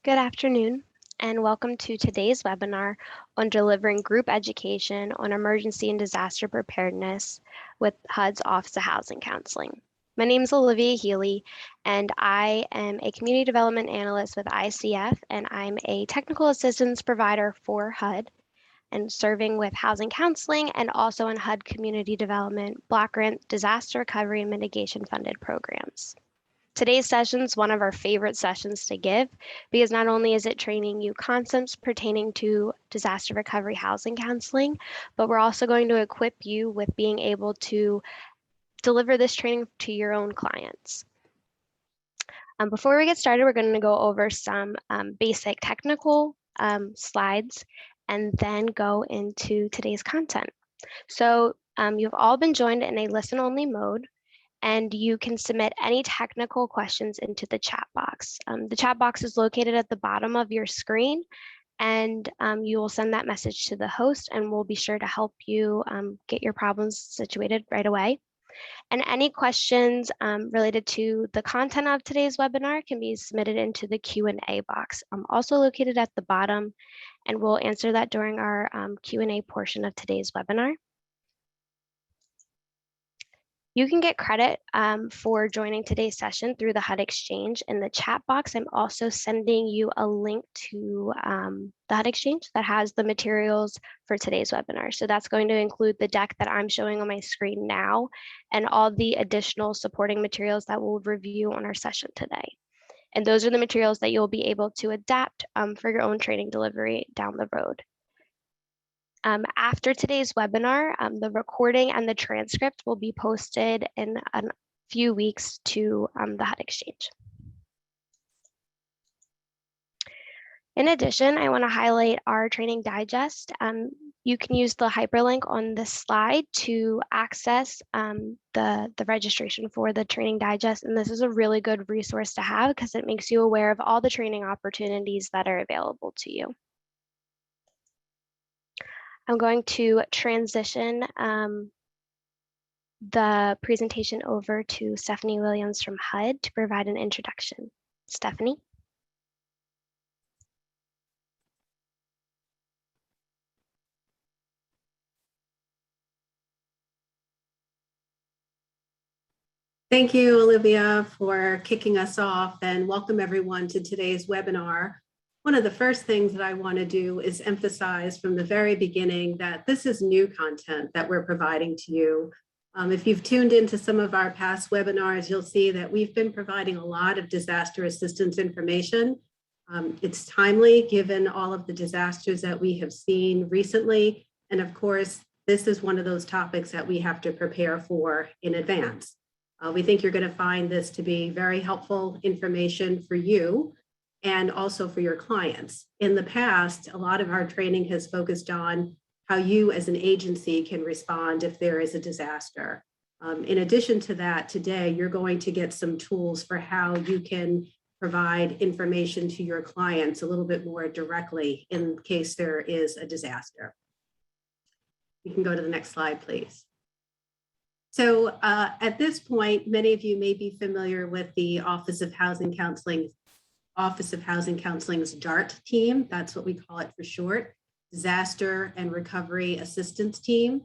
Good afternoon, and welcome to today's webinar on delivering group education on emergency and disaster preparedness with HUD's Office of Housing Counseling. My name is Olivia Healy, and I am a community development analyst with ICF, and I'm a technical assistance provider for HUD and serving with housing counseling and also in HUD community development, block grant, disaster recovery, and mitigation funded programs. Today's session is one of our favorite sessions to give because not only is it training you concepts pertaining to disaster recovery housing counseling, but we're also going to equip you with being able to deliver this training to your own clients. Before we get started, we're going to go over some basic technical slides and then go into today's content. So you've all been joined in a listen-only mode, and you can submit any technical questions into the chat box. The chat box is located at the bottom of your screen, and you will send that message to the host, and we'll be sure to help you get your problems situated right away. And any questions related to the content of today's webinar can be submitted into the Q&A box, also located at the bottom, and we'll answer that during our Q&A portion of today's webinar. You can get credit for joining today's session through the HUD Exchange. In the chat box, I'm also sending you a link to the HUD Exchange that has the materials for today's webinar. So that's going to include the deck that I'm showing on my screen now and all the additional supporting materials that we'll review on our session today. And those are the materials that you'll be able to adapt for your own training delivery down the road. After today's webinar, the recording and the transcript will be posted in a few weeks to the HUD Exchange. In addition, I want to highlight our training digest. You can use the hyperlink on this slide to access the registration for the training digest. And this is a really good resource to have because it makes you aware of all the training opportunities that are available to you. I'm going to transition the presentation over to Stephanie Williams from HUD to provide an introduction. Stephanie. Thank you, Olivia, for kicking us off, and welcome everyone to today's webinar. One of the first things that I want to do is emphasize from the very beginning that this is new content that we're providing to you. If you've tuned into some of our past webinars, you'll see that we've been providing a lot of disaster assistance information. It's timely given all of the disasters that we have seen recently. And of course, this is one of those topics that we have to prepare for in advance. We think you're going to find this to be very helpful information for you and also for your clients. In the past, a lot of our training has focused on how you as an agency can respond if there is a disaster. In addition to that, today, you're going to get some tools for how you can provide information to your clients a little bit more directly in case there is a disaster. You can go to the next slide, please. So at this point, many of you may be familiar with the Office of Housing Counseling's DART team. That's what we call it for short, Disaster and Recovery Assistance Team.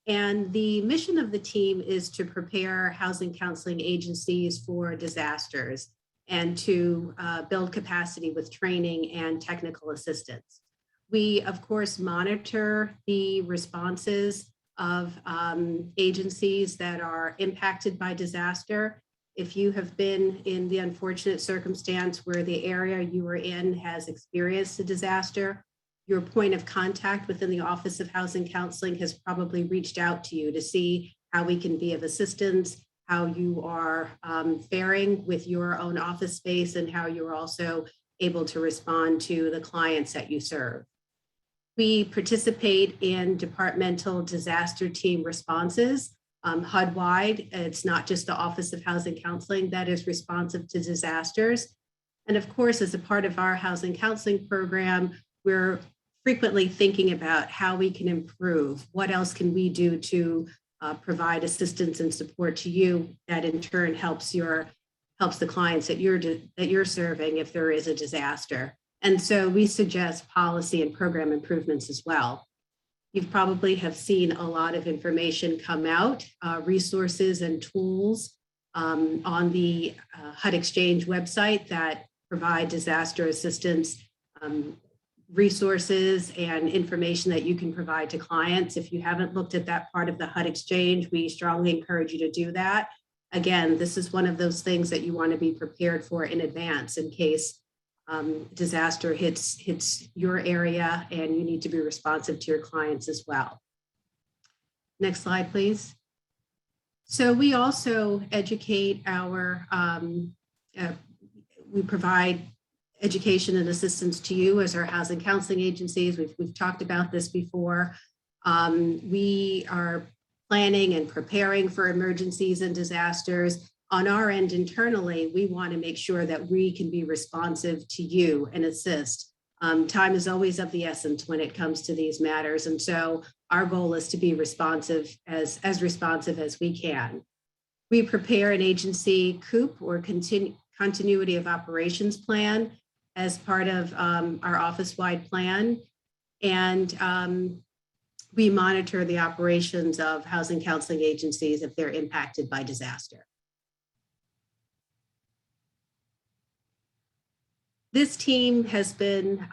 And the mission of the team is to prepare housing counseling agencies for disasters and to build capacity with training and technical assistance. We, of course, monitor the responses of agencies that are impacted by disaster. If you have been in the unfortunate circumstance where the area you are in has experienced a disaster, your point of contact within the Office of Housing Counseling has probably reached out to you to see how we can be of assistance, how you are faring with your own office space, and how you're also able to respond to the clients that you serve. We participate in departmental disaster team responses. HUD-wide, it's not just the Office of Housing Counseling that is responsive to disasters. And of course, as a part of our housing counseling program, we're frequently thinking about how we can improve. What else can we do to provide assistance and support to you that in turn helps the clients that you're serving if there is a disaster. And so we suggest policy and program improvements as well. You probably have seen a lot of information come out, resources and tools on the HUD Exchange website that provide disaster assistance resources and information that you can provide to clients. If you haven't looked at that part of the HUD Exchange, we strongly encourage you to do that. Again, this is one of those things that you want to be prepared for in advance in case disaster hits your area and you need to be responsive to your clients as well. Next slide, please. So we also educate our, we provide education and assistance to you as our housing counseling agencies. We've talked about this before. We are planning and preparing for emergencies and disasters. On our end internally, we want to make sure that we can be responsive to you and assist. Time is always of the essence when it comes to these matters. And so our goal is to be responsive as responsive as we can. We prepare an agency COOP or continuity of operations plan as part of our office-wide plan. And we monitor the operations of housing counseling agencies if they're impacted by disaster. This team has been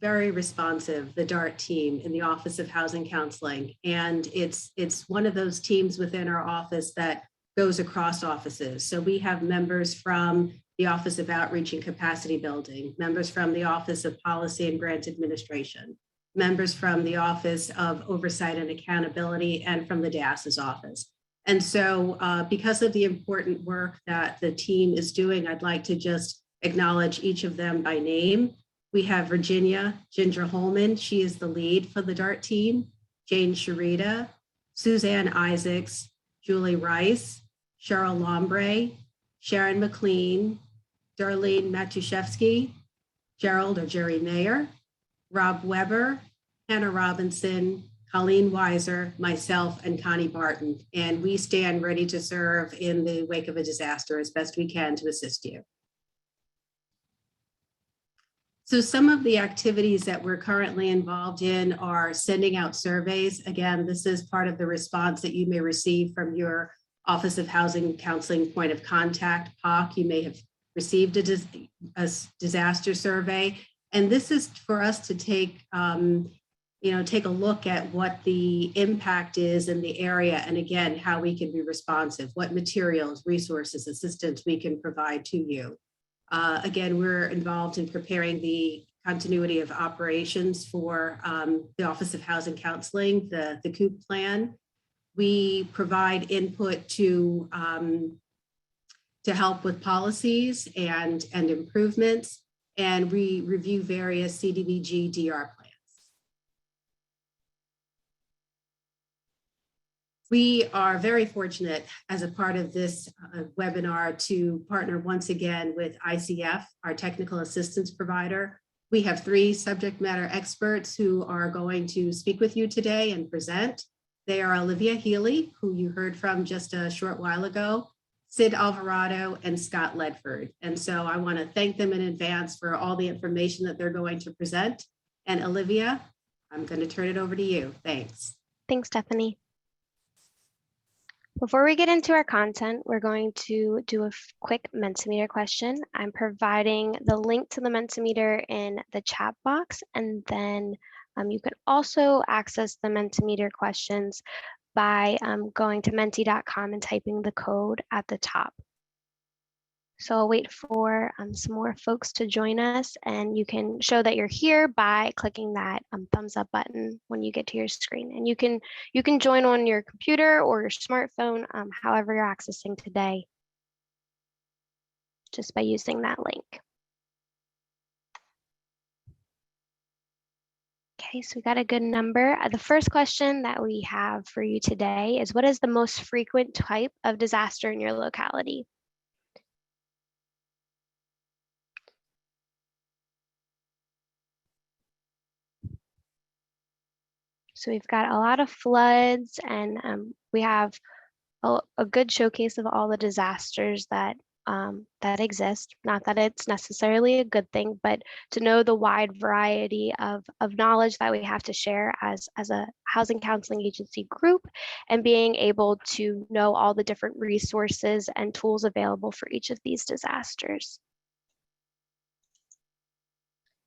very responsive, the DART team in the Office of Housing Counseling. And it's one of those teams within our office that goes across offices. So we have members from the Office of Outreach and Capacity Building, members from the Office of Policy and Grant Administration, members from the Office of Oversight and Accountability, and from the DAS's office. And so because of the important work that the team is doing, I'd like to just acknowledge each of them by name. We have Virginia Ginger Holman. She is the lead for the DART team. Jane Sharita, Suzanne Isaacs, Julie Rice, Cheryl Lombre, Sharon McLean, Darlene Matuszewski, Gerald or Jerry Mayer, Rob Weber, Hannah Robinson, Colleen Weiser, myself, and Connie Barton. And we stand ready to serve in the wake of a disaster as best we can to assist you. So some of the activities that we're currently involved in are sending out surveys. Again, this is part of the response that you may receive from your Office of Housing Counseling Point of Contact, POC. You may have received a disaster survey. And this is for us to take, take a look at what the impact is in the area. And again, how we can be responsive, what materials, resources, assistance we can provide to you. Again, we're involved in preparing the continuity of operations for the Office of Housing Counseling, the COOP plan. We provide input to help with policies and improvements, and we review various CDBG DR plans. We are very fortunate as a part of this webinar to partner once again with ICF, our technical assistance provider. We have 3 subject matter experts who are going to speak with you today and present. They are Olivia Healy, who you heard from just a short while ago, Sid Alvarado, and Scott Ledford. And so I want to thank them in advance for all the information that they're going to present. And Olivia, I'm going to turn it over to you. Thanks. Thanks, Stephanie. Before we get into our content, we're going to do a quick Mentimeter question. I'm providing the link to the Mentimeter in the chat box, and then you can also access the Mentimeter questions by going to menti.com and typing the code at the top. So I'll wait for some more folks to join us, and you can show that you're here by clicking that thumbs up button when you get to your screen. And you can join on your computer or your smartphone, however you're accessing today, just by using that link. Okay, so we got a good number. The first question that we have for you today is, what is the most frequent type of disaster in your locality? So we've got a lot of floods, and we have a good showcase of all the disasters that that exist. Not that it's necessarily a good thing, but to know the wide variety of knowledge that we have to share as a housing counseling agency group, and being able to know all the different resources and tools available for each of these disasters.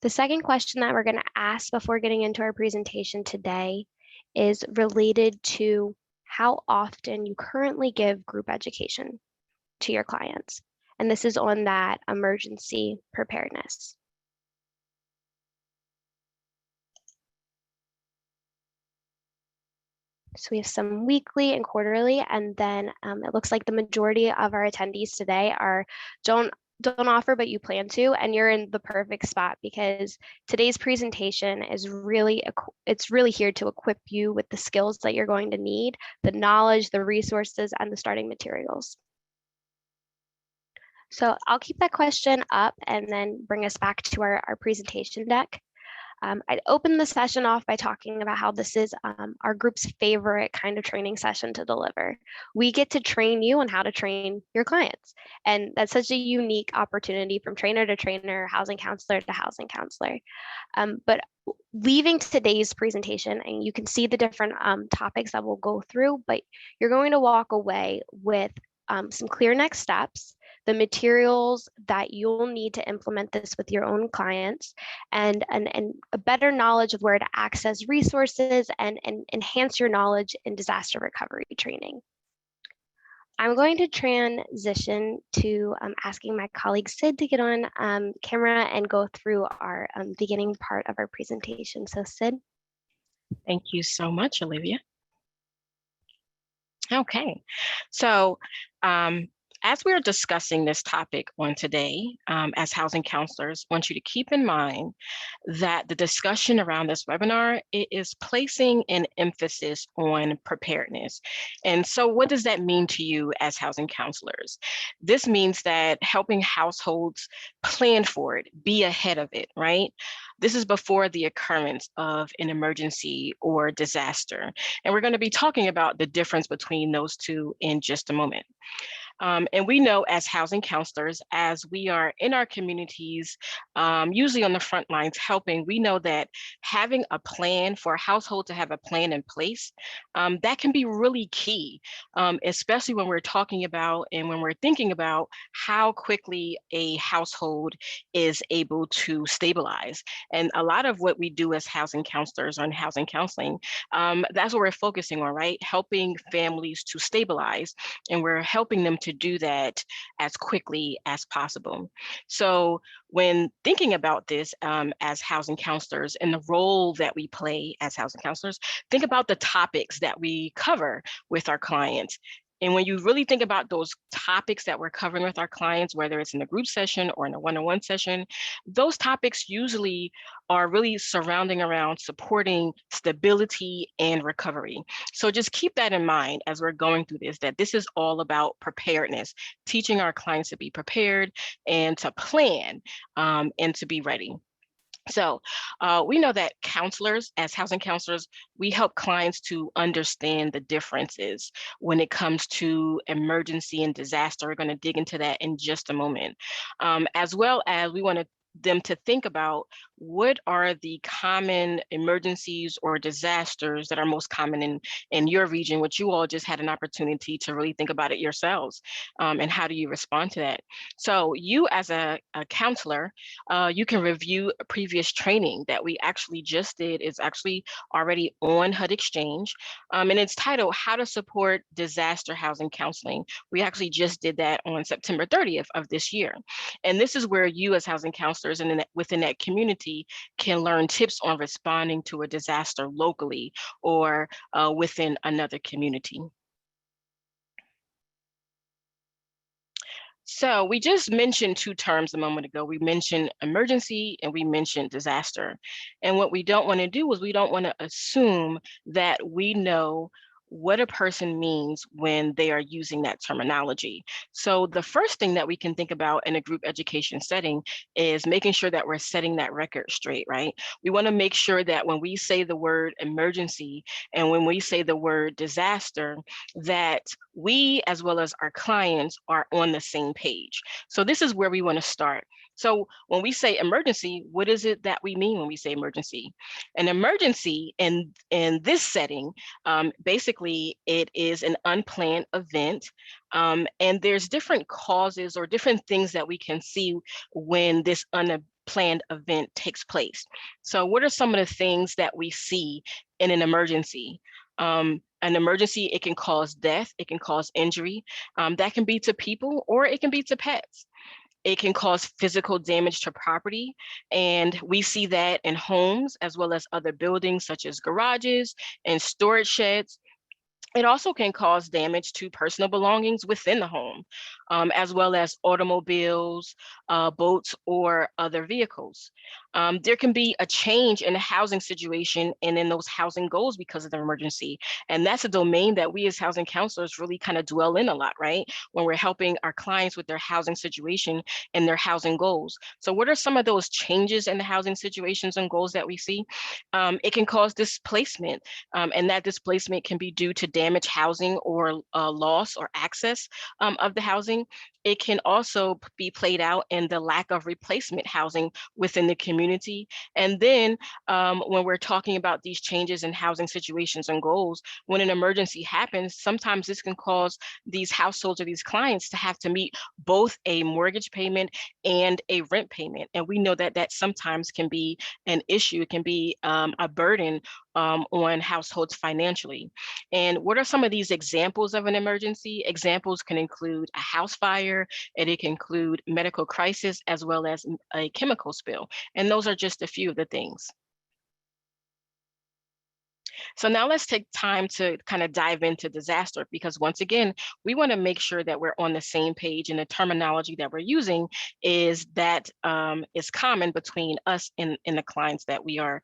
The second question that we're going to ask before getting into our presentation today is related to how often you currently give group education to your clients. And this is on that emergency preparedness. So we have some weekly and quarterly, and then it looks like the majority of our attendees today are don't offer, but you plan to, and you're in the perfect spot because today's presentation is it's really here to equip you with the skills that you're going to need, the knowledge, the resources, and the starting materials. So I'll keep that question up and then bring us back to our presentation deck. I'd open the session off by talking about how this is our group's favorite kind of training session to deliver. We get to train you on how to train your clients. And that's such a unique opportunity from trainer to trainer, housing counselor to housing counselor. But leaving today's presentation, and you can see the different topics that we'll go through, but you're going to walk away with some clear next steps, the materials that you'll need to implement this with your own clients, and a better knowledge of where to access resources and enhance your knowledge in disaster recovery training. I'm going to transition to asking my colleague Sid to get on camera and go through our beginning part of our presentation. So Sid. Thank you so much, Olivia. Okay, so as we're discussing this topic on today, as housing counselors, I want you to keep in mind that the discussion around this webinar is placing an emphasis on preparedness. And so what does that mean to you as housing counselors? This means that helping households plan for it, be ahead of it, right? This is before the occurrence of an emergency or disaster. And we're going to be talking about the difference between those two in just a moment. And we know as housing counselors, as we are in our communities, usually on the front lines helping, we know that having a plan for a household to have a plan in place, that can be really key, especially when we're talking about and when we're thinking about how quickly a household is able to stabilize. And a lot of what we do as housing counselors or in housing counseling, that's what we're focusing on, right? Helping families to stabilize, and we're helping them to do that as quickly as possible. So when thinking about this as housing counselors and the role that we play as housing counselors, think about the topics that we cover with our clients. And when you really think about those topics that we're covering with our clients, whether it's in a group session or in a one-on-one session, those topics usually are really surrounding around supporting stability and recovery. So just keep that in mind as we're going through this, that this is all about preparedness, teaching our clients to be prepared and to plan and to be ready. So we know that counselors, as housing counselors, we help clients to understand the differences when it comes to emergency and disaster. We're going to dig into that in just a moment, as well as we want them to think about what are the common emergencies or disasters that are most common in your region, which you all just had an opportunity to really think about it yourselves, and how do you respond to that? So you as a counselor, you can review a previous training that we actually just did. It's actually already on HUD Exchange, and it's titled How to Support Disaster Housing Counseling. We actually just did that on September 30th of this year. And this is where you as housing counselors and within that community can learn tips on responding to a disaster locally or within another community. So we just mentioned two terms a moment ago. We mentioned emergency and we mentioned disaster. And what we don't want to do is we don't want to assume that we know what a person means when they are using that terminology. So the first thing that we can think about in a group education setting is making sure that we're setting that record straight, right? We want to make sure that when we say the word emergency and when we say the word disaster, that we, as well as our clients, are on the same page. So this is where we want to start. So when we say emergency, what is it that we mean when we say emergency? An emergency in this setting, basically it is an unplanned event, and there's different causes or different things that we can see when this unplanned event takes place. So what are some of the things that we see in an emergency? An emergency, it can cause death, it can cause injury, that can be to people or it can be to pets. It can cause physical damage to property, and we see that in homes as well as other buildings such as garages and storage sheds. It also can cause damage to personal belongings within the home, as well as automobiles, boats, or other vehicles. There can be a change in the housing situation and in those housing goals because of the emergency. And that's a domain that we as housing counselors really kind of dwell in a lot, right? When we're helping our clients with their housing situation and their housing goals. So what are some of those changes in the housing situations and goals that we see? It can cause displacement, and that displacement can be due to damaged housing or loss or access of the housing. It can also be played out in the lack of replacement housing within the community. And then when we're talking about these changes in housing situations and goals, when an emergency happens, sometimes this can cause these households or these clients to have to meet both a mortgage payment and a rent payment. And we know that that sometimes can be an issue. It can be a burden on households financially. And what are some of these examples of an emergency? Examples can include a house fire, and it can include medical crisis, as well as a chemical spill. And those are just a few of the things. So now let's take time to kind of dive into disaster, because once again, we want to make sure that we're on the same page, and the terminology that we're using is that is common between us and the clients that we are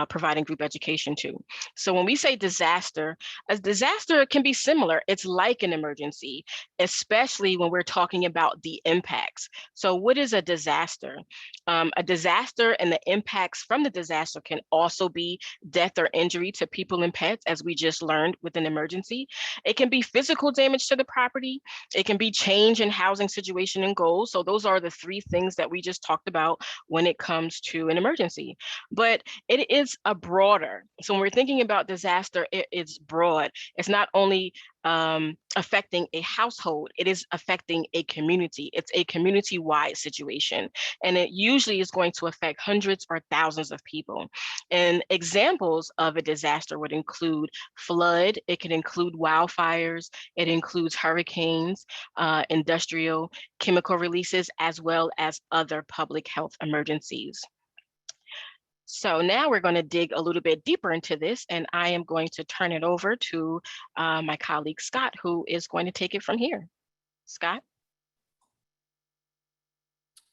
providing group education to. So when we say disaster, a disaster can be similar. It's like an emergency, especially when we're talking about the impacts. So what is a disaster? A disaster and the impacts from the disaster can also be death or injury to people and pets, as we just learned with an emergency. It can be physical damage to the property. It can be change in housing situation and goals. So those are the three things that we just talked about when it comes to an emergency. But it is a broader. So when we're thinking about disaster, it's broad. It's not only affecting a household, it is affecting a community. It's a community-wide situation, and it usually is going to affect hundreds or thousands of people. And examples of a disaster would include flood, it can include wildfires, it includes hurricanes, industrial, chemical releases, as well as other public health emergencies. So now we're going to dig a little bit deeper into this, and I am going to turn it over to my colleague, Scott, who is going to take it from here. Scott?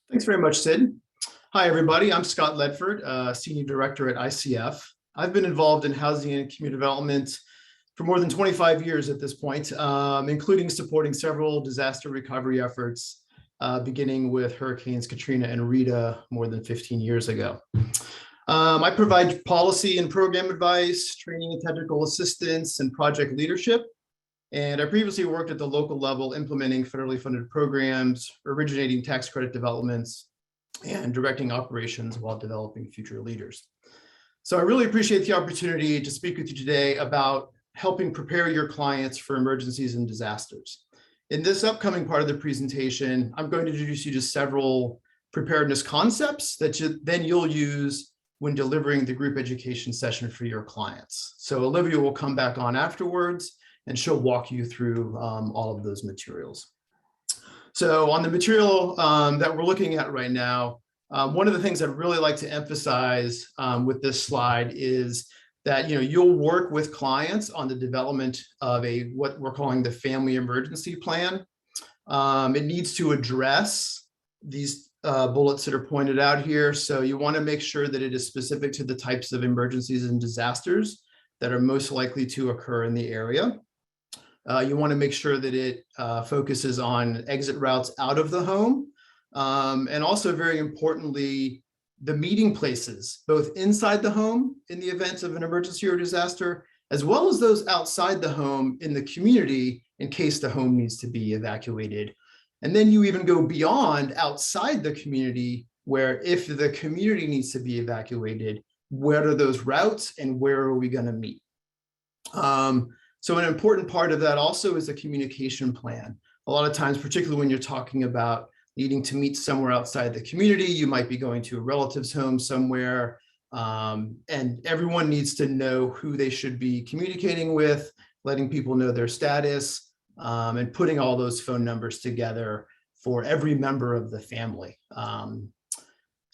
Thanks very much, Sid. Hi, everybody. I'm Scott Ledford, Senior Director at ICF. I've been involved in housing and community development for more than 25 years at this point, including supporting several disaster recovery efforts, beginning with Hurricanes Katrina and Rita more than 15 years ago. I provide policy and program advice, training and technical assistance, and project leadership. And I previously worked at the local level implementing federally funded programs, originating tax credit developments, and directing operations while developing future leaders. So I really appreciate the opportunity to speak with you today about helping prepare your clients for emergencies and disasters. In this upcoming part of the presentation, I'm going to introduce you to several preparedness concepts that then you'll use when delivering the group education session for your clients. So Olivia will come back on afterwards, and she'll walk you through all of those materials. So on the material that we're looking at right now, one of the things I'd really like to emphasize with this slide is that you'll work with clients on the development of what we're calling the family emergency plan. It needs to address these bullets that are pointed out here. So you want to make sure that it is specific to the types of emergencies and disasters that are most likely to occur in the area. You want to make sure that it focuses on exit routes out of the home. And also, very importantly, the meeting places, both inside the home in the event of an emergency or disaster, as well as those outside the home in the community in case the home needs to be evacuated. And then you even go beyond outside the community, where if the community needs to be evacuated, what are those routes and where are we going to meet? So an important part of that also is a communication plan. A lot of times, particularly when you're talking about needing to meet somewhere outside the community, you might be going to a relative's home somewhere, and everyone needs to know who they should be communicating with, letting people know their status, and putting all those phone numbers together for every member of the family.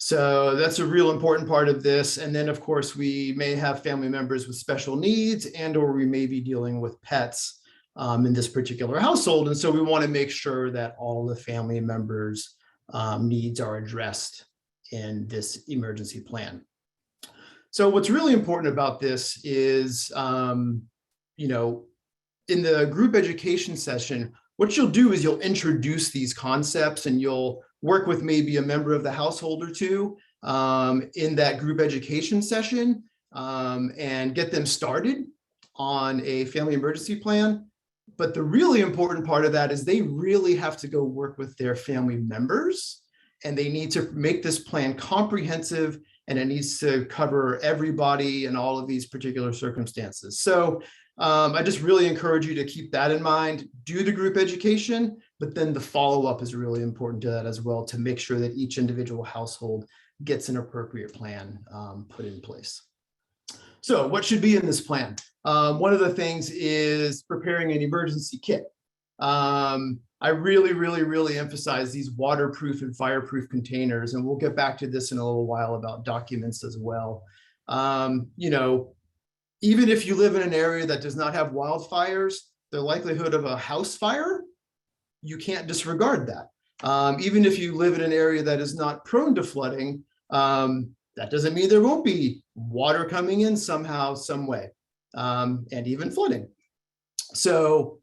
So that's a real important part of this. And then, of course, we may have family members with special needs, and or we may be dealing with pets in this particular household. And so we want to make sure that all the family members' needs are addressed in this emergency plan. So what's really important about this is, you know, in the group education session, what you'll do is you'll introduce these concepts, and you'll work with maybe a member of the household or two in that group education session, and get them started on a family emergency plan. But the really important part of that is they really have to go work with their family members, and they need to make this plan comprehensive, and it needs to cover everybody and all of these particular circumstances. So I just really encourage you to keep that in mind. Do the group education, but then the follow-up is really important to that as well, to make sure that each individual household gets an appropriate plan put in place. So what should be in this plan? One of the things is preparing an emergency kit. I really emphasize these waterproof and fireproof containers, and we'll get back to this in a little while about documents as well. You know, even if you live in an area that does not have wildfires, the likelihood of a house fire, you can't disregard that. Even if you live in an area that is not prone to flooding, that doesn't mean there won't be water coming in somehow, some way, and even flooding. So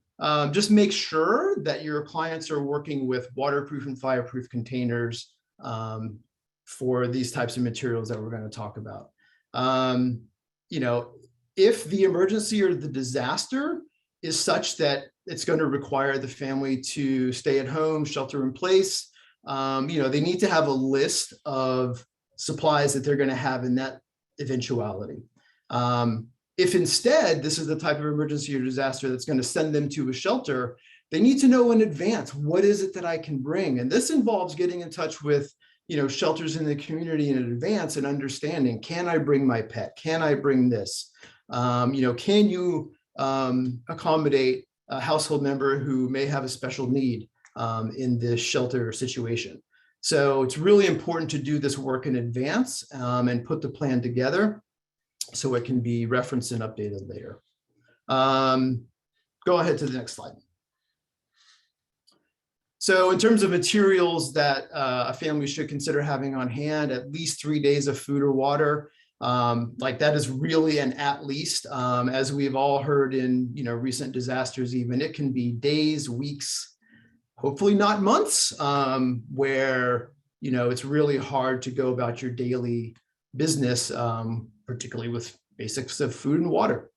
just make sure that your clients are working with waterproof and fireproof containers for these types of materials that we're going to talk about. You know, if the emergency or the disaster is such that it's going to require the family to stay at home, shelter in place, you know, they need to have a list of supplies that they're going to have in that eventuality. If instead this is the type of emergency or disaster that's going to send them to a shelter, they need to know in advance, what is it that I can bring? And this involves getting in touch with, you know, shelters in the community in advance and understanding, can I bring my pet? Can I bring this? You know, can you accommodate a household member who may have a special need in this shelter situation? So it's really important to do this work in advance and put the plan together so it can be referenced and updated later. Go ahead to the next slide. So in terms of materials that a family should consider having on hand, at least 3 days of food or water. Like that is really an at least, as we've all heard in, you know, recent disasters, even it can be days, weeks, hopefully not months, where, you know, it's really hard to go about your daily business, particularly with basics of food and water.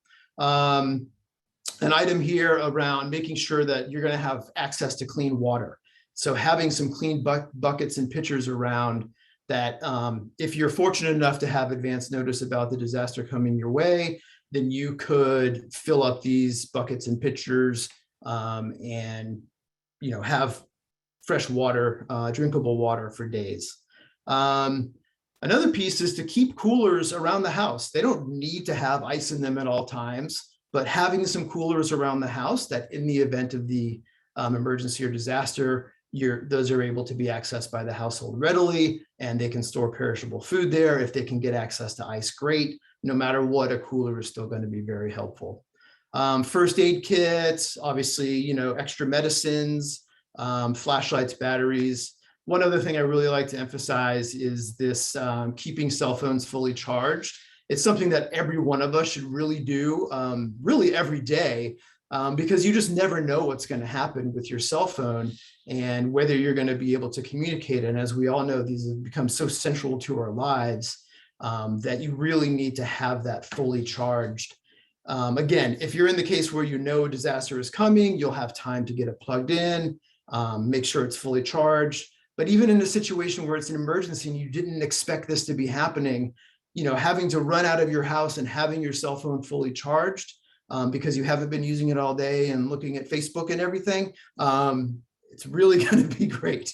An item here around making sure that you're going to have access to clean water. So having some clean buckets and pitchers around that, if you're fortunate enough to have advance notice about the disaster coming your way, then you could fill up these buckets and pitchers and, you know, have fresh water, drinkable water for days. Another piece is to keep coolers around the house. They don't need to have ice in them at all times, but having some coolers around the house that in the event of the emergency or disaster, those are able to be accessed by the household readily, and they can store perishable food there. If they can get access to ice, great. No matter what, a cooler is still going to be very helpful. First aid kits, obviously, you know, extra medicines, flashlights, batteries. One other thing I really like to emphasize is this keeping cell phones fully charged. it's something that every one of us should really do, really every day, because you just never know what's going to happen with your cell phone and whether you're going to be able to communicate. And as we all know, these have become so central to our lives that you really need to have that fully charged. Again, if you're in the case where you know a disaster is coming, you'll have time to get it plugged in, make sure it's fully charged. But even in a situation where it's an emergency and you didn't expect this to be happening, having to run out of your house and having your cell phone fully charged because you haven't been using it all day and looking at Facebook and everything, it's really going to be great.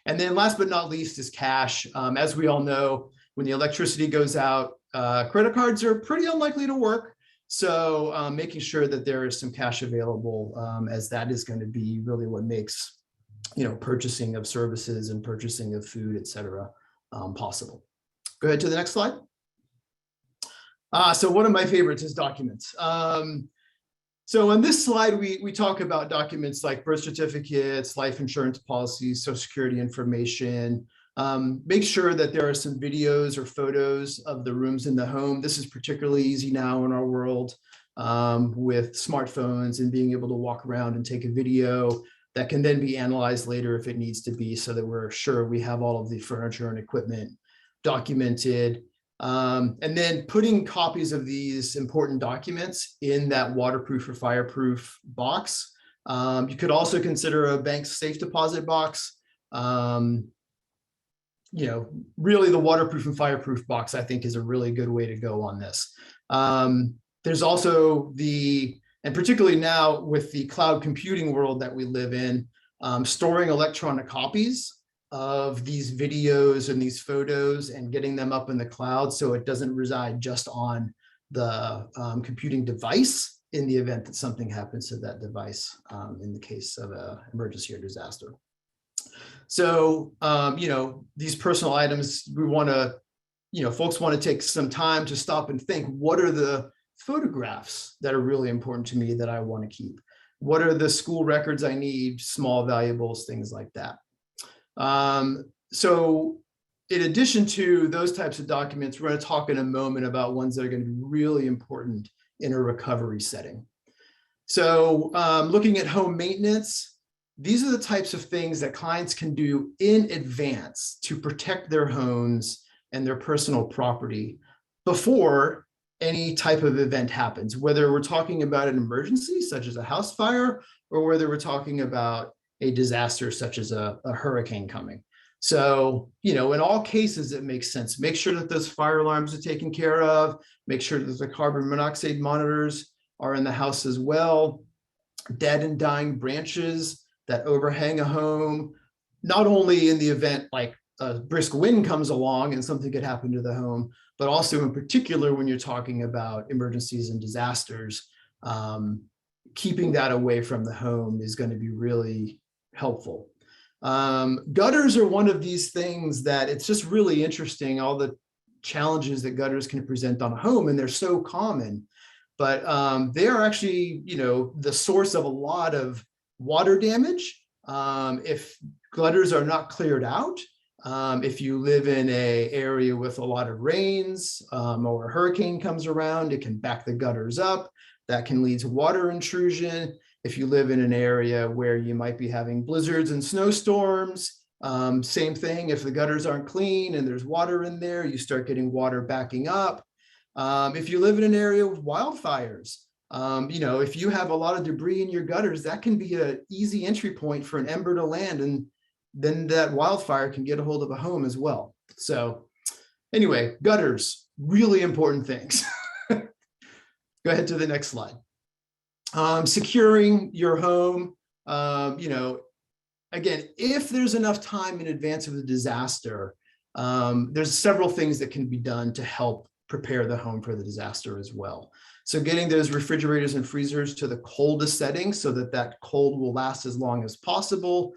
And then last but not least is cash. As we all know, when the electricity goes out, credit cards are pretty unlikely to work. So making sure that there is some cash available, as that is going to be really what makes, purchasing of services and purchasing of food, et cetera, possible. Go ahead to the next slide. So one of my favorites is documents. So on this slide, we talk about documents like birth certificates, life insurance policies, Social Security information. Make sure that there are some videos or photos of the rooms in the home. This is particularly easy now in our world with smartphones and being able to walk around and take a video that can then be analyzed later if it needs to be, so that we're sure we have all of the furniture and equipment documented. And then putting copies of these important documents in that waterproof or fireproof box. You could also consider a bank's safe deposit box. Really the waterproof and fireproof box, I think, is a really good way to go on this. There's also and particularly now with the cloud computing world that we live in, storing electronic copies of these videos and these photos and getting them up in the cloud so it doesn't reside just on the computing device in the event that something happens to that device in the case of an emergency or disaster. So, these personal items, we want to, folks want to take some time to stop and think, what are the photographs that are really important to me that I want to keep? What are the school records I need, small valuables, things like that. So in addition to those types of documents, we're going to talk in a moment about ones that are going to be really important in a recovery setting. So looking at home maintenance, these are the types of things that clients can do in advance to protect their homes and their personal property before any type of event happens, whether we're talking about an emergency such as a house fire, or whether we're talking about a disaster such as a hurricane coming. So, in all cases, it makes sense. Make sure that those fire alarms are taken care of. Make sure that the carbon monoxide monitors are in the house as well. Dead and dying branches that overhang a home, not only in the event like a brisk wind comes along and something could happen to the home, but also in particular when you're talking about emergencies and disasters, keeping that away from the home is going to be really helpful. Gutters are one of these things that it's just really interesting, all the challenges that gutters can present on a home, and they're so common, but they are actually, the source of a lot of water damage. If gutters are not cleared out, if you live in an area with a lot of rains or a hurricane comes around, it can back the gutters up. That can lead to water intrusion. If you live in an area where you might be having blizzards and snowstorms, same thing. If the gutters aren't clean and there's water in there, you start getting water backing up. If you live in an area with wildfires, if you have a lot of debris in your gutters, that can be an easy entry point for an ember to land, and then that wildfire can get a hold of a home as well. So anyway, gutters, really important things. Go ahead to the next slide. Securing your home, again, if there's enough time in advance of the disaster, there's several things that can be done to help prepare the home for the disaster as well. So getting those refrigerators and freezers to the coldest setting so that that cold will last as long as possible.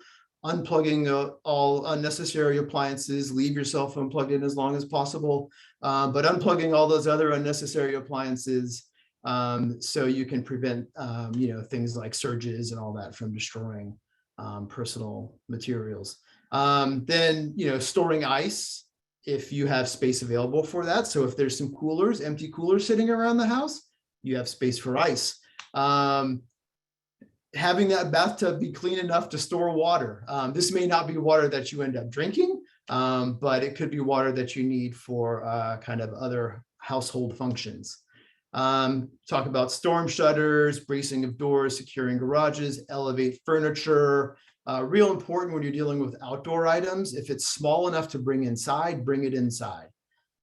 Unplugging all unnecessary appliances, leave your cell phone plugged in as long as possible, but unplugging all those other unnecessary appliances so you can prevent, things like surges and all that from destroying personal materials. Then, storing ice if you have space available for that. So if there's some coolers, empty coolers sitting around the house, you have space for ice. Having that bathtub be clean enough to store water. This may not be water that you end up drinking, but it could be water that you need for kind of other household functions. Talk about storm shutters, bracing of doors, securing garages, elevate furniture. Real important when you're dealing with outdoor items. If it's small enough to bring inside, bring it inside.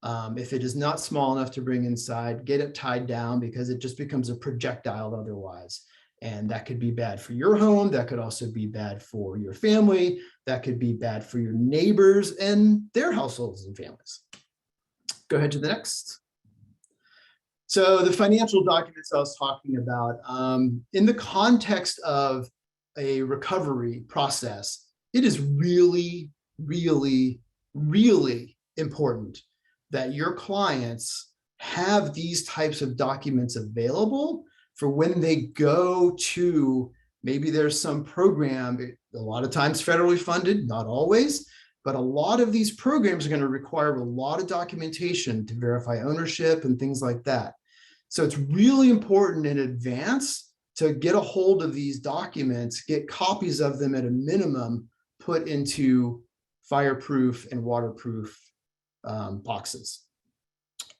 If it is not small enough to bring inside, get it tied down, because it just becomes a projectile otherwise. And that could be bad for your home. That could also be bad for your family. That could be bad for your neighbors and their households and families. Go ahead to the next. So the financial documents I was talking about, in the context of a recovery process, it is really, really, really important that your clients have these types of documents available for when they go to, maybe there's some program, a lot of times federally funded, not always, but a lot of these programs are going to require a lot of documentation to verify ownership and things like that. So it's really important in advance to get a hold of these documents, get copies of them at a minimum, put into fireproof and waterproof boxes,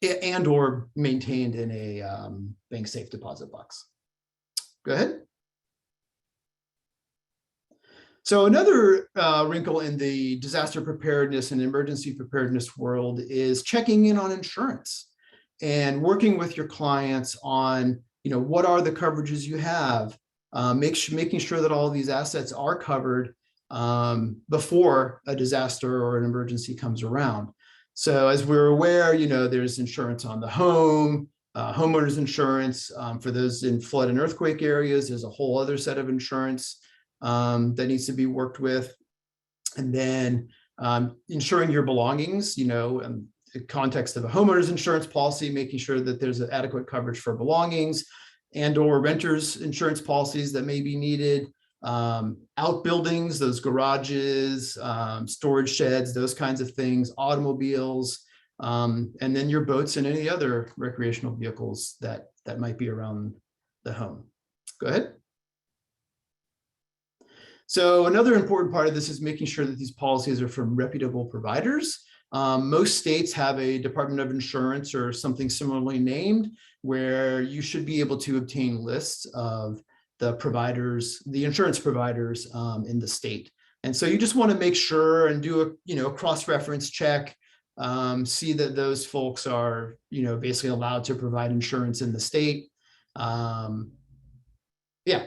and or maintained in a bank safe deposit box. Go ahead. So another wrinkle in the disaster preparedness and emergency preparedness world is checking in on insurance and working with your clients on, what are the coverages you have, making sure that all of these assets are covered before a disaster or an emergency comes around. So as we're aware, there's insurance on the home, homeowners insurance. For those in flood and earthquake areas, there's a whole other set of insurance that needs to be worked with. And then insuring your belongings, in the context of a homeowner's insurance policy, making sure that there's adequate coverage for belongings, and or renters insurance policies that may be needed. Outbuildings, those garages, storage sheds, those kinds of things, automobiles, and then your boats and any other recreational vehicles that might be around the home. Go ahead. So another important part of this is making sure that these policies are from reputable providers. Most states have a Department of Insurance or something similarly named, where you should be able to obtain lists of the providers, the insurance providers in the state. And so you just want to make sure and do a cross-reference check, see that those folks are, basically allowed to provide insurance in the state. Yeah.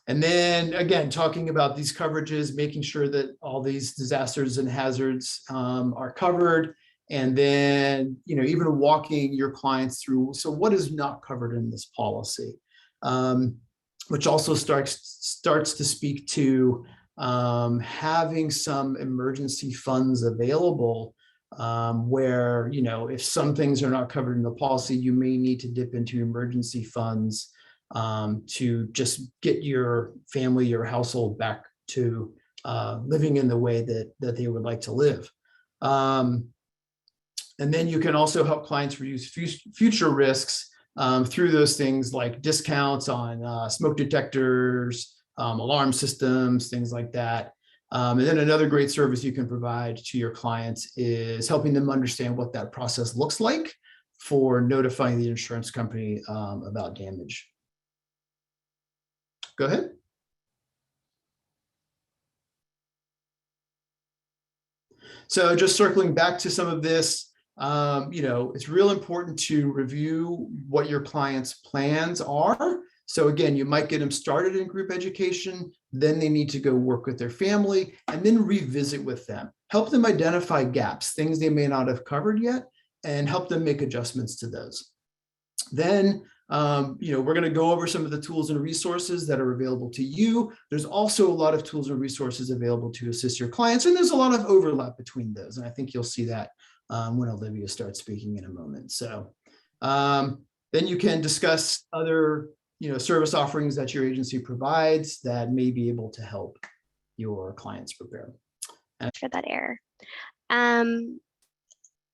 And then again, talking about these coverages, making sure that all these disasters and hazards are covered. And then, even walking your clients through, so what is not covered in this policy? Which also starts to speak to having some emergency funds available, where, if some things are not covered in the policy, you may need to dip into emergency funds to just get your family, your household back to living in the way that they would like to live. And then you can also help clients reduce future risks through those things like discounts on smoke detectors, alarm systems, things like that. And then another great service you can provide to your clients is helping them understand what that process looks like for notifying the insurance company about damage. Go ahead. So just circling back to some of this, it's real important to review what your clients' plans are. So again, you might get them started in group education, then they need to go work with their family and then revisit with them. Help them identify gaps, things they may not have covered yet, and help them make adjustments to those. Then, we're going to go over some of the tools and resources that are available to you. There's also a lot of tools and resources available to assist your clients, and there's a lot of overlap between those. And I think you'll see that when Olivia starts speaking in a moment. So then you can discuss other, service offerings that your agency provides that may be able to help your clients prepare. For that error.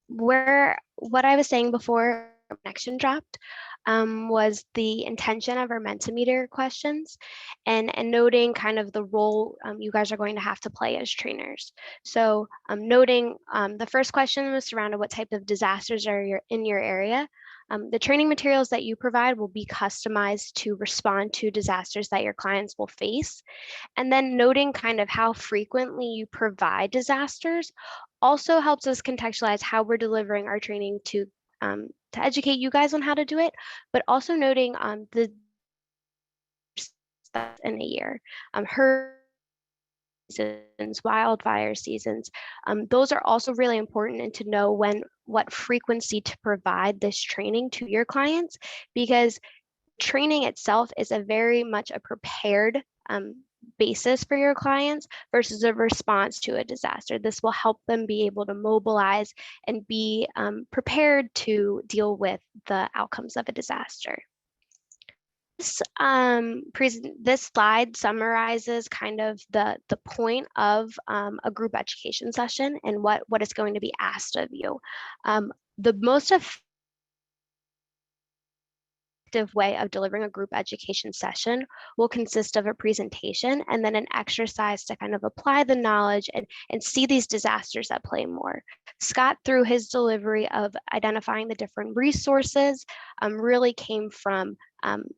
what I was saying before connection dropped was the intention of our Mentimeter questions and noting kind of the role you guys are going to have to play as trainers. So noting the first question was surrounded what type of disasters are in your area. The training materials that you provide will be customized to respond to disasters that your clients will face. And then noting kind of how frequently you provide disasters also helps us contextualize how we're delivering our training to educate you guys on how to do it, but also noting the stuff in a year, hurricane seasons, wildfire seasons. Those are also really important, and to know what frequency to provide this training to your clients, because training itself is a very much a prepared basis for your clients versus a response to a disaster. This will help them be able to mobilize and be prepared to deal with the outcomes of a disaster. This slide summarizes kind of the point of a group education session and what is going to be asked of you. The most effective way of delivering a group education session will consist of a presentation and then an exercise to kind of apply the knowledge and see these disasters at play more. Scott, through his delivery of identifying the different resources, really came from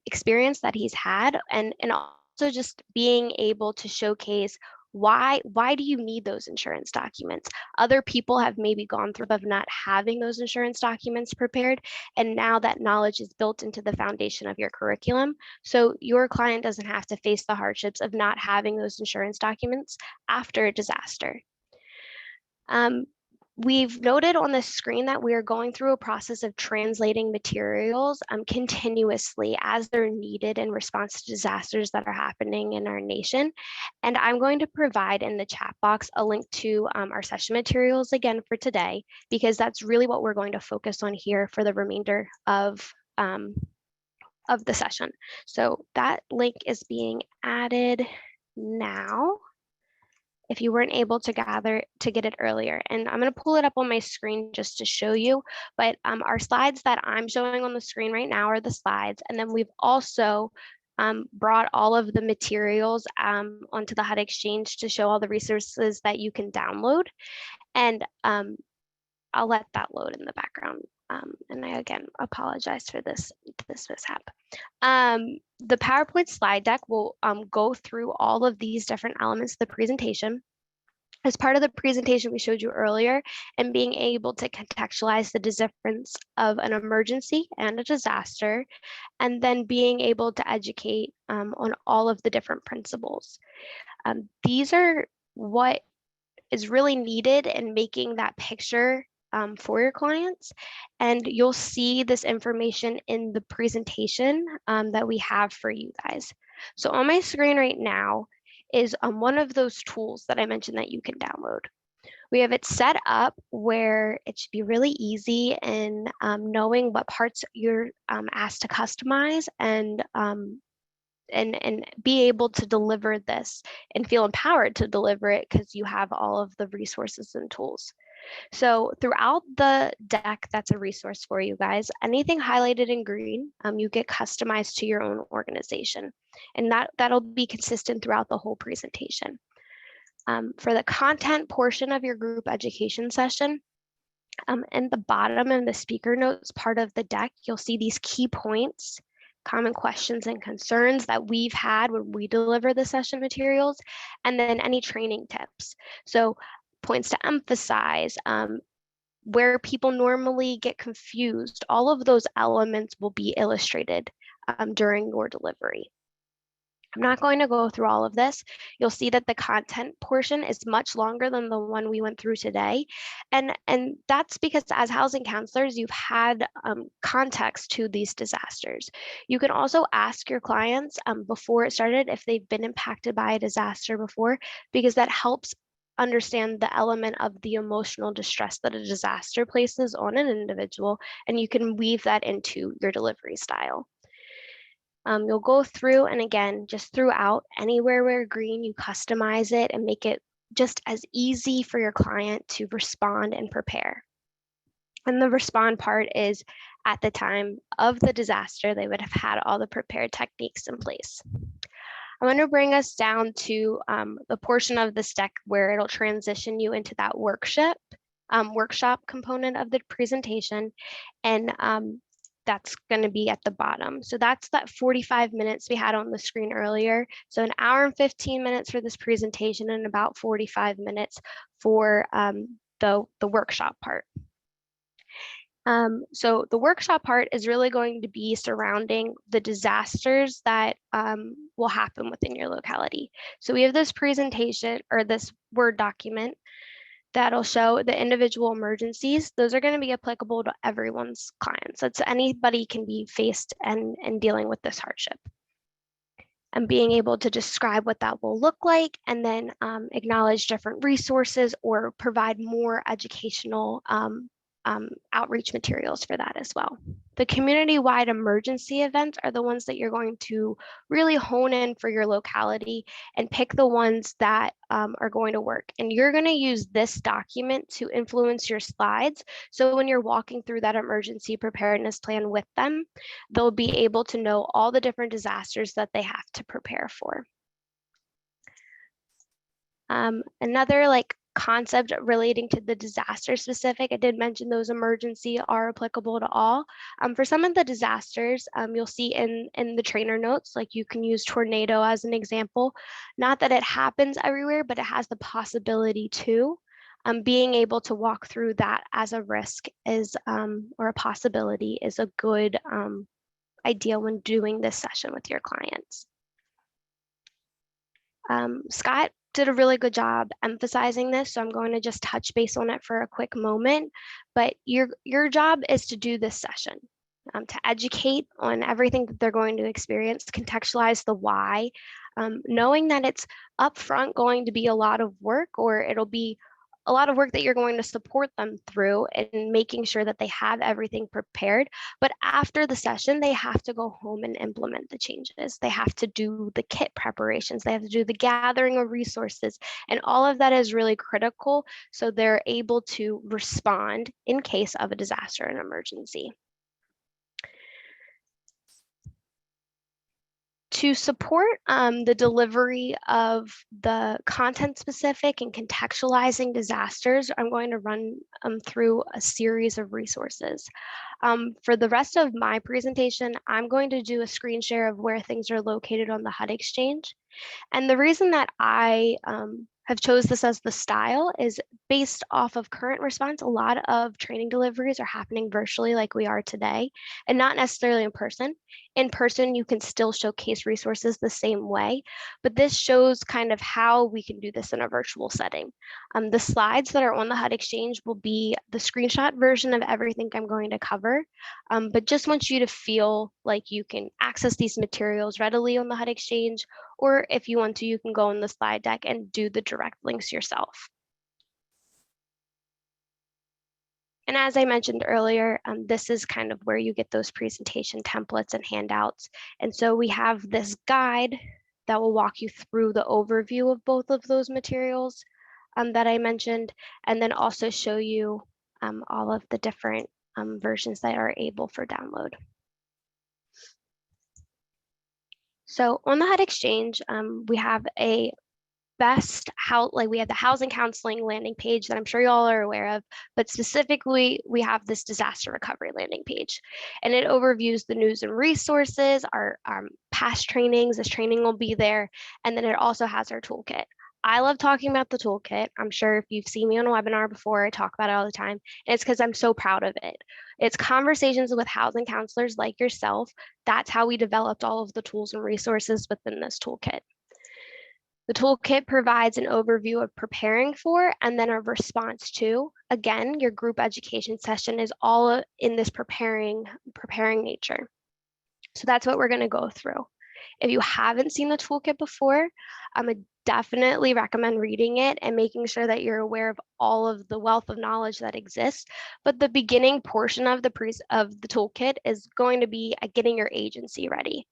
experience that he's had, and also just being able to showcase why do you need those insurance documents? Other people have maybe gone through of not having those insurance documents prepared, and now that knowledge is built into the foundation of your curriculum. So your client doesn't have to face the hardships of not having those insurance documents after a disaster. We've noted on the screen that we are going through a process of translating materials continuously as they're needed in response to disasters that are happening in our nation. And I'm going to provide in the chat box a link to our session materials again for today, because that's really what we're going to focus on here for the remainder of the session. So that link is being added now, if you weren't able to get it earlier. And I'm going to pull it up on my screen just to show you, but our slides that I'm showing on the screen right now are the slides. And then we've also brought all of the materials onto the HUD Exchange to show all the resources that you can download. And I'll let that load in the background. And I, again, apologize for this mishap. The PowerPoint slide deck will go through all of these different elements of the presentation. As part of the presentation we showed you earlier, and being able to contextualize the difference of an emergency and a disaster, and then being able to educate on all of the different principles. These are what is really needed in making that picture for your clients. And you'll see this information in the presentation that we have for you guys. So on my screen right now is one of those tools that I mentioned that you can download. We have it set up where it should be really easy in knowing what parts you're asked to customize and be able to deliver this and feel empowered to deliver it because you have all of the resources and tools. So throughout the deck, that's a resource for you guys. Anything highlighted in green, you get customized to your own organization. And that'll be consistent throughout the whole presentation. For the content portion of your group education session, in the bottom of the speaker notes part of the deck, you'll see these key points, common questions and concerns that we've had when we deliver the session materials, and then any training tips. So points to emphasize, where people normally get confused, all of those elements will be illustrated during your delivery. I'm not going to go through all of this. You'll see that the content portion is much longer than the one we went through today. And that's because as housing counselors, you've had context to these disasters. You can also ask your clients before it started if they've been impacted by a disaster before, because that helps understand the element of the emotional distress that a disaster places on an individual, and you can weave that into your delivery style. You'll go through, and again, just throughout, anywhere where green, you customize it and make it just as easy for your client to respond and prepare. And the respond part is at the time of the disaster, they would have had all the prepared techniques in place. I want to bring us down to the portion of this deck where it'll transition you into that workshop component of the presentation. And that's going to be at the bottom. So that's that 45 minutes we had on the screen earlier. So an hour and 15 minutes for this presentation and about 45 minutes for the workshop part. So the workshop part is really going to be surrounding the disasters that will happen within your locality. So we have this presentation or this Word document that'll show the individual emergencies. Those are going to be applicable to everyone's clients. That's anybody can be faced and dealing with this hardship. And being able to describe what that will look like and then acknowledge different resources or provide more educational outreach materials for that as well. The community-wide emergency events are the ones that you're going to really hone in for your locality and pick the ones that are going to work. And you're going to use this document to influence your slides. So when you're walking through that emergency preparedness plan with them, they'll be able to know all the different disasters that they have to prepare for. Another concept relating to the disaster specific, I did mention those emergency are applicable to all. For some of the disasters, you'll see in the trainer notes, like you can use tornado as an example. Not that it happens everywhere, but it has the possibility to. Being able to walk through that as a risk is, or a possibility is a good idea when doing this session with your clients. Scott did a really good job emphasizing this, so I'm going to just touch base on it for a quick moment. But your job is to do this session, to educate on everything that they're going to experience, contextualize the why, knowing that it's upfront going to be a lot of work, or it'll be a lot of work that you're going to support them through and making sure that they have everything prepared. But after the session, they have to go home and implement the changes. They have to do the kit preparations. They have to do the gathering of resources. And all of that is really critical so they're able to respond in case of a disaster and emergency. To support the delivery of the content specific and contextualizing disasters, I'm going to run through a series of resources. For the rest of my presentation, I'm going to do a screen share of where things are located on the HUD Exchange. And the reason that I have chose this as the style is based off of current response. A lot of training deliveries are happening virtually like we are today, and not necessarily in person. In person, you can still showcase resources the same way, but this shows kind of how we can do this in a virtual setting. The slides that are on the HUD Exchange will be the screenshot version of everything I'm going to cover, but just want you to feel like you can access these materials readily on the HUD Exchange, or if you want to, you can go in the slide deck and do the direct links yourself. And as I mentioned earlier, this is kind of where you get those presentation templates and handouts. And so we have this guide that will walk you through the overview of both of those materials that I mentioned, and then also show you all of the different versions that are able for download. So on the HUD Exchange, we have a we have the housing counseling landing page that I'm sure you all are aware of, but specifically we have this disaster recovery landing page, and it overviews the news and resources, our past trainings. This training will be there, and then it also has our toolkit. I love talking about the toolkit. I'm sure if you've seen me on a webinar before, I talk about it all the time, and it's because I'm so proud of it. It's conversations with housing counselors like yourself. That's how we developed all of the tools and resources within this toolkit. The toolkit provides an overview of preparing for and then a response to. Again, your group education session is all in this preparing nature. So that's what we're going to go through. If you haven't seen the toolkit before, I would definitely recommend reading it and making sure that you're aware of all of the wealth of knowledge that exists. But the beginning portion of the toolkit is going to be getting your agency ready.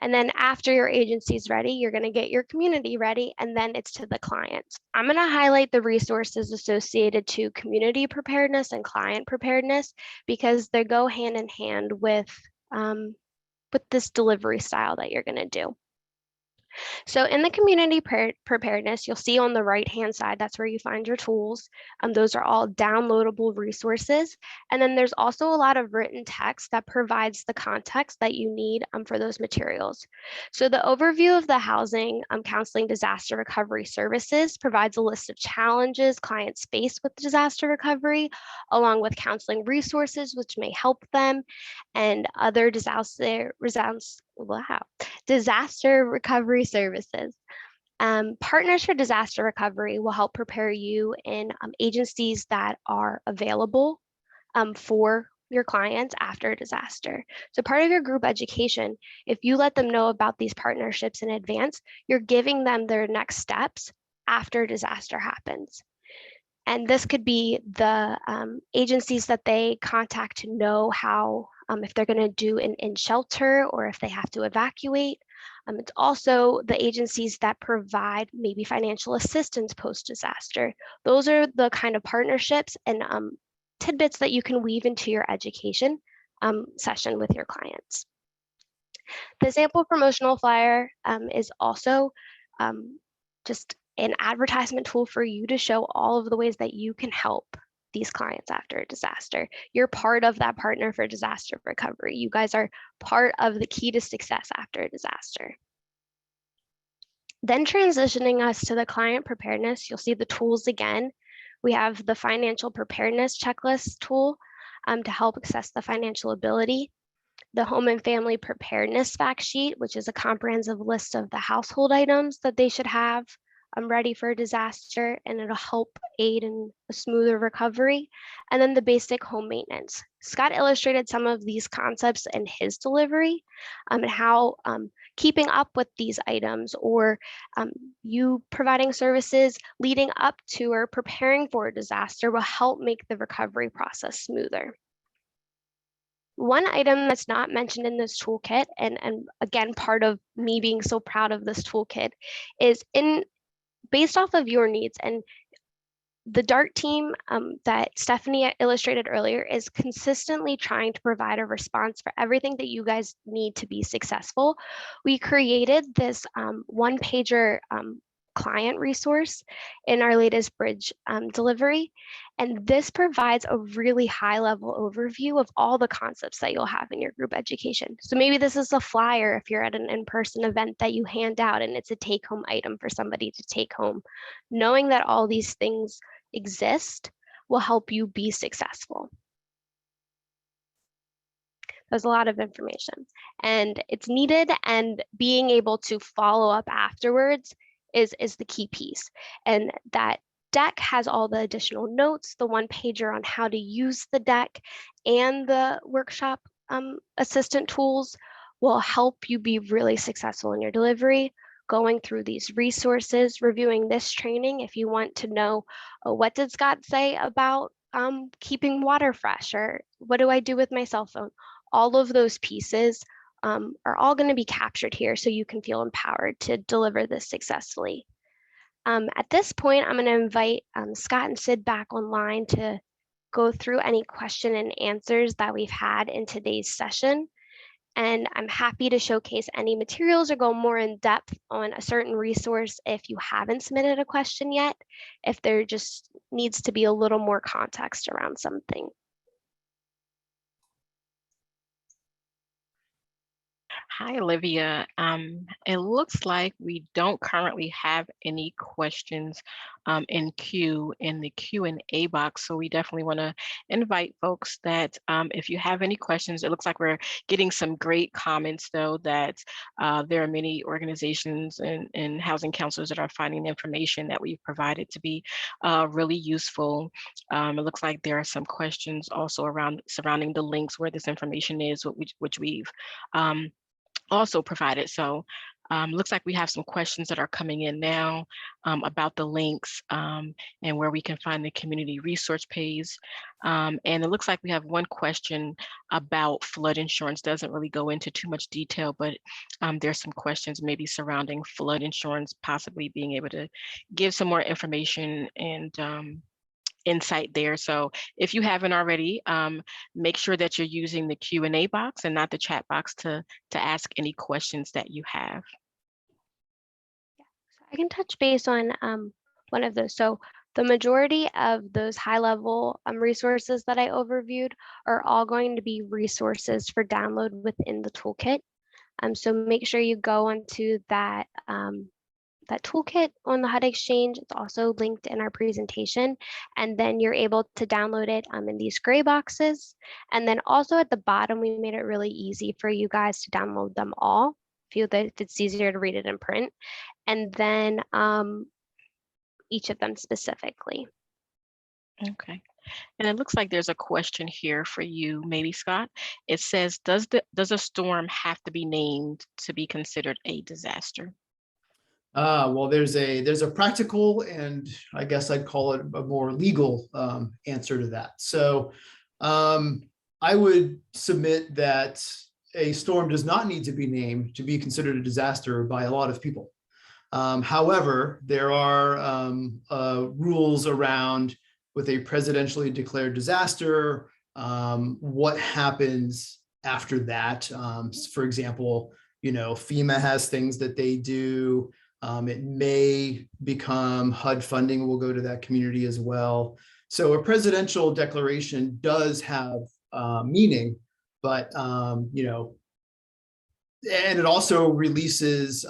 And then after your agency is ready, you're going to get your community ready, and then it's to the clients. I'm going to highlight the resources associated to community preparedness and client preparedness because they go hand in hand with this delivery style that you're going to do. So in the community preparedness, you'll see on the right-hand side, that's where you find your tools. Those are all downloadable resources. And then there's also a lot of written text that provides the context that you need for those materials. So the overview of the housing counseling disaster recovery services provides a list of challenges clients face with disaster recovery, along with counseling resources which may help them, and other disaster recovery services. Partners for Disaster Recovery will help prepare you in agencies that are available for your clients after a disaster. So part of your group education, if you let them know about these partnerships in advance, you're giving them their next steps after a disaster happens. And this could be the agencies that they contact to know how, if they're going to do an in-shelter or if they have to evacuate. It's also the agencies that provide maybe financial assistance post-disaster. Those are the kind of partnerships and tidbits that you can weave into your education session with your clients. The sample promotional flyer is also just an advertisement tool for you to show all of the ways that you can help these clients after a disaster. You're part of that partner for disaster recovery. You guys are part of the key to success after a disaster. Then transitioning us to the client preparedness, you'll see the tools again. We have the financial preparedness checklist tool to help assess the financial ability. The home and family preparedness fact sheet, which is a comprehensive list of the household items that they should have ready for a disaster, and it'll help aid in a smoother recovery. And then the basic home maintenance. Scott illustrated some of these concepts in his delivery and how keeping up with these items or you providing services leading up to or preparing for a disaster will help make the recovery process smoother. One item that's not mentioned in this toolkit, and again, part of me being so proud of this toolkit, is based off of your needs. And the DART team that Stephanie illustrated earlier is consistently trying to provide a response for everything that you guys need to be successful. We created this one-pager client resource in our latest bridge delivery. And this provides a really high-level overview of all the concepts that you'll have in your group education. So maybe this is a flyer if you're at an in-person event that you hand out and it's a take-home item for somebody to take home. Knowing that all these things exist will help you be successful. There's a lot of information and it's needed, and being able to follow up afterwards is the key piece. And that deck has all the additional notes, the one pager on how to use the deck, and the workshop assistant tools will help you be really successful in your delivery. Going through these resources, reviewing this training if you want to know what did Scott say about keeping water fresh, or what do I do with my cell phone? All of those pieces are all going to be captured here so you can feel empowered to deliver this successfully. At this point, I'm going to invite Scott and Sid back online to go through any question and answers that we've had in today's session. And I'm happy to showcase any materials or go more in depth on a certain resource if you haven't submitted a question yet, if there just needs to be a little more context around something. Hi, Olivia. It looks like we don't currently have any questions in the Q&A box. So we definitely want to invite folks that if you have any questions, it looks like we're getting some great comments, though, that there are many organizations and housing counselors that are finding the information that we've provided to be really useful. It looks like there are some questions also surrounding the links where this information is, which we've also provided. So Looks like we have some questions that are coming in now about the links and where we can find the community resource page. And it looks like we have one question about flood insurance. Doesn't really go into too much detail, but there's some questions maybe surrounding flood insurance, possibly being able to give some more information and insight there. So if you haven't already, make sure that you're using the Q&A box and not the chat box to ask any questions that you have. I can touch base on one of those. So the majority of those high level resources that I overviewed are all going to be resources for download within the toolkit. So make sure you go onto that that toolkit on the HUD Exchange. It's also linked in our presentation, and then you're able to download it in these gray boxes. And then also at the bottom, we made it really easy for you guys to download them all, if it's easier to read it in print, and then each of them specifically. Okay. And it looks like there's a question here for you, maybe Scott. It says, does a storm have to be named to be considered a disaster? Well, there's a practical and I guess I'd call it a more legal answer to that. So I would submit that a storm does not need to be named to be considered a disaster by a lot of people. However, there are rules around with a presidentially declared disaster, what happens after that. For example, FEMA has things that they do. It may become HUD funding will go to that community as well. So a presidential declaration does have meaning, but and it also releases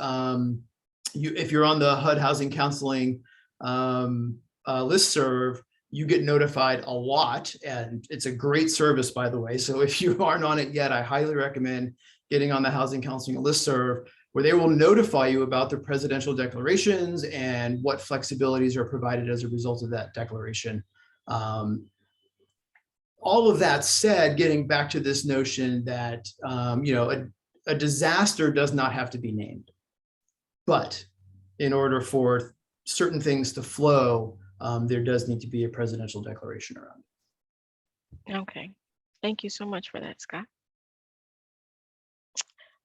if you're on the HUD Housing Counseling listserv, you get notified a lot, and it's a great service, by the way. So if you aren't on it yet, I highly recommend getting on the Housing Counseling listserv, where they will notify you about the presidential declarations and what flexibilities are provided as a result of that declaration. All of that said, getting back to this notion that a disaster does not have to be named, but in order for certain things to flow, there does need to be a presidential declaration around it. Okay, thank you so much for that, Scott.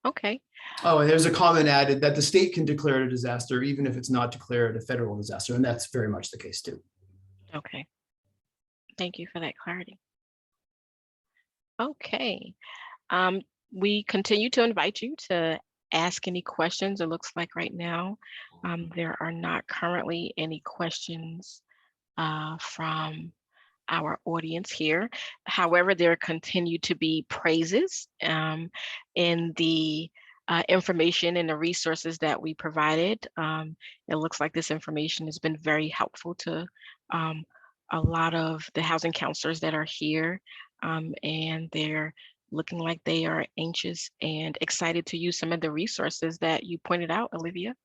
Okay. Oh, and there's a comment added that the state can declare it a disaster, even if it's not declared a federal disaster. And that's very much the case too. Okay. Thank you for that clarity. Okay. We continue to invite you to ask any questions. It looks like right now there are not currently any questions from our audience here. However, there continue to be praises in the information and the resources that we provided. It looks like this information has been very helpful to a lot of the housing counselors that are here, and they're looking like they are anxious and excited to use some of the resources that you pointed out, Olivia.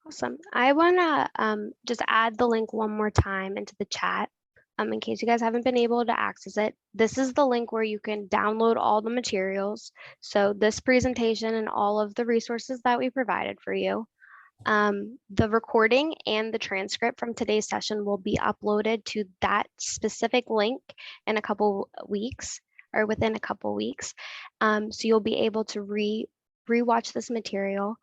Awesome. I want to just add the link one more time into the chat in case you guys haven't been able to access it. This is the link where you can download all the materials. So this presentation and all of the resources that we provided for you. The recording and the transcript from today's session will be uploaded to that specific link in a couple weeks or within a couple weeks. So you'll be able to rewatch this material.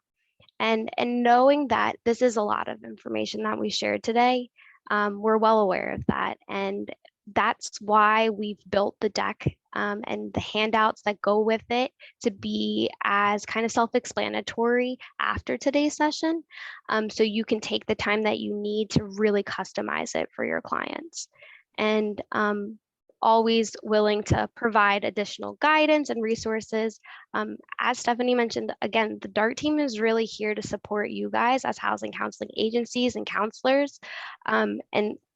And knowing that this is a lot of information that we shared today, we're well aware of that. And that's why we've built the deck and the handouts that go with it to be as kind of self-explanatory after today's session. So you can take the time that you need to really customize it for your clients. And always willing to provide additional guidance and resources. As Stephanie mentioned, again, the DART team is really here to support you guys as housing counseling agencies and counselors. And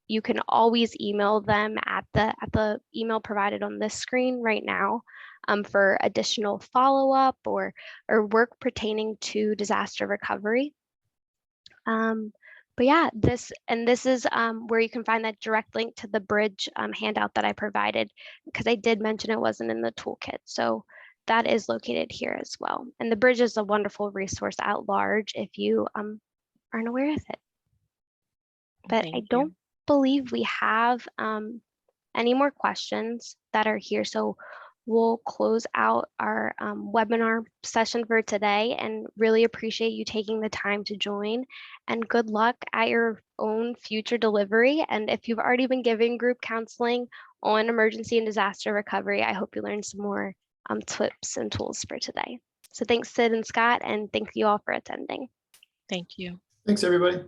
you can always email them at the email provided on this screen right now for additional follow-up or work pertaining to disaster recovery. But yeah, this is where you can find that direct link to the bridge handout that I provided, because I did mention it wasn't in the toolkit. So that is located here as well. And the bridge is a wonderful resource at large if you aren't aware of it. But I don't believe we have any more questions that are here. So we'll close out our webinar session for today, and really appreciate you taking the time to join, and good luck at your own future delivery. And if you've already been giving group counseling on emergency and disaster recovery, I hope you learned some more tips and tools for today. So thanks, Sid and Scott, and thank you all for attending. Thank you. Thanks, everybody.